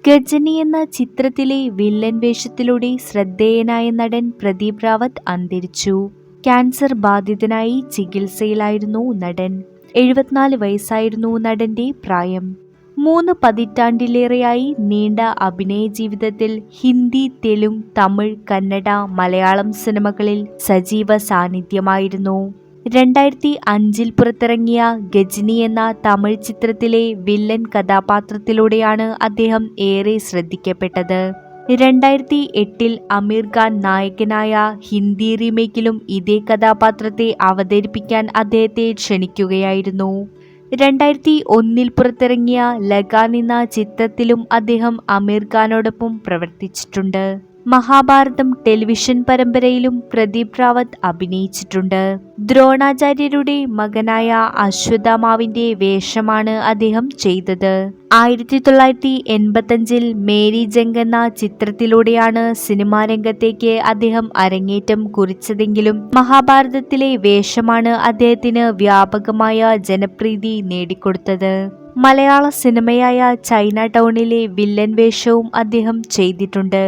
ഗജനി എന്ന ചിത്രത്തിലെ വില്ലൻ വേഷത്തിലൂടെ ശ്രദ്ധേയനായ നടൻ പ്രദീപ് റാവത്ത് അന്തരിച്ചു. ക്യാൻസർ ബാധിതനായി ചികിത്സയിലായിരുന്നു നടൻ. 74 വയസ്സായിരുന്നു നടന്റെ പ്രായം. 3 പതിറ്റാണ്ടിലേറെയായി നീണ്ട അഭിനയ ജീവിതത്തിൽ ഹിന്ദി, തെലുങ്ക്, തമിഴ്, കന്നഡ, മലയാളം സിനിമകളിൽ സജീവ സാന്നിധ്യമായിരുന്നു. 2005 പുറത്തിറങ്ങിയ ഗജനി എന്ന തമിഴ് ചിത്രത്തിലെ വില്ലൻ കഥാപാത്രത്തിലൂടെയാണ് അദ്ദേഹം ഏറെ ശ്രദ്ധിക്കപ്പെട്ടത്. 2008 അമീർ ഖാൻ നായകനായ ഹിന്ദി റീമേക്കിലും ഇതേ കഥാപാത്രത്തെ അവതരിപ്പിക്കാൻ അദ്ദേഹത്തെ ക്ഷണിക്കുകയായിരുന്നു. 2001 പുറത്തിറങ്ങിയ ലഗാൻ എന്ന ചിത്രത്തിലും അദ്ദേഹം അമീർ ഖാനോടൊപ്പം പ്രവർത്തിച്ചിട്ടുണ്ട്. മഹാഭാരതം ടെലിവിഷൻ പരമ്പരയിലും പ്രദീപ് റാവത്ത് അഭിനയിച്ചിട്ടുണ്ട്. ദ്രോണാചാര്യരുടെ മകനായ അശ്വത്ഥാമാവിന്റെ വേഷമാണ് അദ്ദേഹം ചെയ്തത്. 1985 മേരി ജംഗ് എന്ന ചിത്രത്തിലൂടെയാണ് സിനിമാ രംഗത്തേക്ക് അദ്ദേഹം അരങ്ങേറ്റം കുറിച്ചതെങ്കിലും മഹാഭാരതത്തിലെ വേഷമാണ് അദ്ദേഹത്തിന് വ്യാപകമായ ജനപ്രീതി നേടിക്കൊടുത്തത്. മലയാള സിനിമയായ ചൈന ടൗണിലെ വില്ലൻ വേഷവും അദ്ദേഹം ചെയ്തിട്ടുണ്ട്.